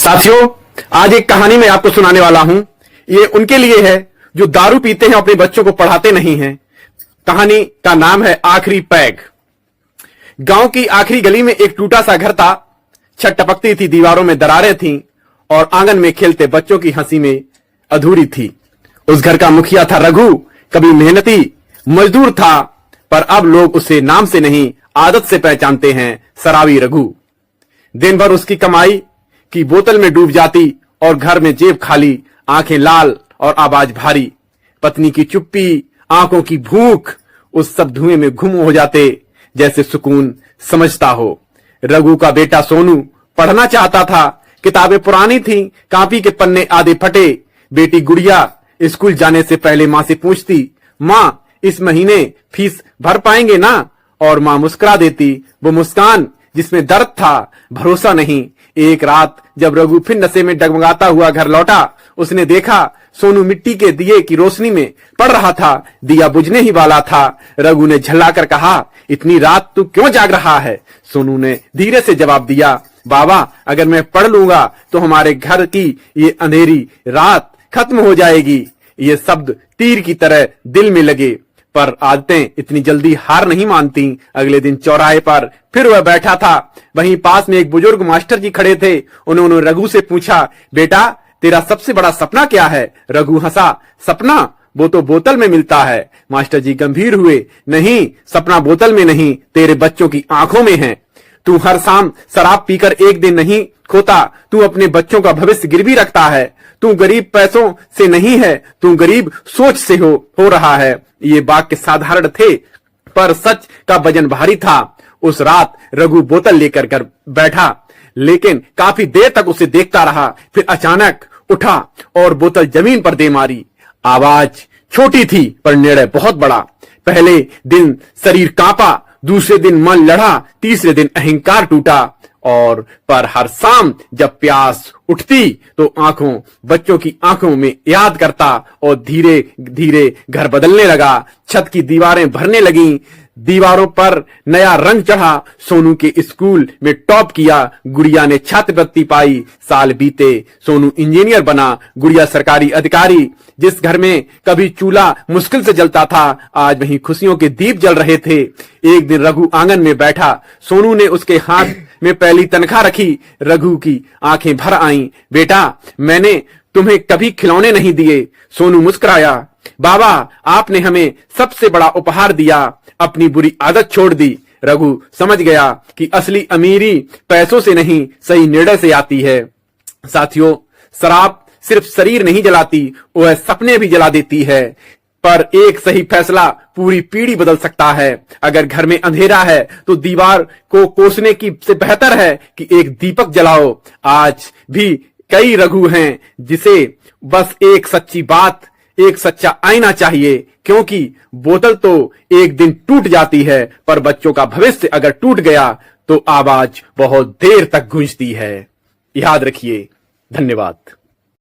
साथियों, आज एक कहानी मैं आपको सुनाने वाला हूं। ये उनके लिए है जो दारू पीते हैं, अपने बच्चों को पढ़ाते नहीं हैं। कहानी का नाम है आखिरी पैग। गांव की आखिरी गली में एक टूटा सा घर था। छत टपकती थी, दीवारों में दरारें थीं और आंगन में खेलते बच्चों की हंसी में अधूरी थी। उस घर का मुखिया था रघु। कभी मेहनती मजदूर था, पर अब लोग उसे नाम से नहीं, आदत से पहचानते हैं, शराबी रघु। दिन भर उसकी कमाई की बोतल में डूब जाती और घर में जेब खाली, आंखें लाल और आवाज भारी। पत्नी की चुप्पी, आंखों की भूख, उस सब धुएं में गुम हो जाते जैसे सुकून समझता हो। रघु का बेटा सोनू पढ़ना चाहता था। किताबें पुरानी थीं, कॉपी के पन्ने आधे फटे। बेटी गुड़िया स्कूल जाने से पहले मां से पूछती, मां इस महीने फीस भर पाएंगे ना? और मां मुस्कुरा देती, वो मुस्कान जिसमें दर्द था, भरोसा नहीं। एक रात जब रघु फिर नशे में डगमगाता हुआ घर लौटा, उसने देखा सोनू मिट्टी के दिए की रोशनी में पड़ रहा था। दिया बुझने ही वाला था। रघु ने झल्लाकर कहा, इतनी रात तू क्यों जाग रहा है? सोनू ने धीरे से जवाब दिया, बाबा अगर मैं पढ़ लूंगा तो हमारे घर की ये अंधेरी रात खत्म हो जाएगी। ये शब्द तीर की तरह दिल में लगे, पर आदतें इतनी जल्दी हार नहीं मानती। अगले दिन चौराहे पर फिर वह बैठा था। वहीं पास में एक बुजुर्ग मास्टर जी खड़े थे। उन्होंने रघु से पूछा, बेटा तेरा सबसे बड़ा सपना क्या है? रघु हंसा, सपना वो तो बोतल में मिलता है। मास्टर जी गंभीर हुए, नहीं, सपना बोतल में नहीं, तेरे बच्चों की आंखों में है। तू हर शाम शराब पीकर एक दिन नहीं खोता, तू अपने बच्चों का भविष्य गिरवी रखता है। तू गरीब पैसों से नहीं है, तू गरीब सोच से हो रहा है। ये वाक्य साधारण थे, पर सच का वजन भारी था। उस रात रघु बोतल लेकर घर बैठा, लेकिन काफी देर तक उसे देखता रहा। फिर अचानक उठा और बोतल जमीन पर दे मारी। आवाज छोटी थी पर निर्णय बहुत बड़ा। पहले दिन शरीर कांपा, दूसरे दिन मन लड़ा, तीसरे दिन अहंकार टूटा। और पर हर शाम जब प्यास उठती तो आंखों बच्चों की आंखों में याद करता और धीरे धीरे घर बदलने लगा। छत की दीवारें भरने लगीं, दीवारों पर नया रंग चढ़ा। सोनू के स्कूल में टॉप किया, गुड़िया ने छात्रवृत्ति पाई। साल बीते, सोनू इंजीनियर बना, गुड़िया सरकारी अधिकारी। जिस घर में कभी चूल्हा मुश्किल से जलता था, आज वहीं खुशियों के दीप जल रहे थे। एक दिन रघु आंगन में बैठा, सोनू ने उसके हाथ में पहली तनख्वाह रखी। रघु की आंखें भर आईं, बेटा मैंने तुम्हें कभी खिलौने नहीं दिए। सोनू मुस्कुराया, बाबा आपने हमें सबसे बड़ा उपहार दिया, अपनी बुरी आदत छोड़ दी। रघु समझ गया कि असली अमीरी पैसों से नहीं, सही निर्णय से आती है। साथियों, शराब सिर्फ शरीर नहीं जलाती, वह सपने भी जला देती है। पर एक सही फैसला पूरी पीढ़ी बदल सकता है। अगर घर में अंधेरा है तो दीवार को कोसने की से बेहतर है कि एक दीपक जलाओ। आज भी कई रघु हैं जिसे बस एक सच्ची बात, एक सच्चा आईना चाहिए, क्योंकि बोतल तो एक दिन टूट जाती है, पर बच्चों का भविष्य अगर टूट गया तो आवाज बहुत देर तक गूंजती है। याद रखिए। धन्यवाद।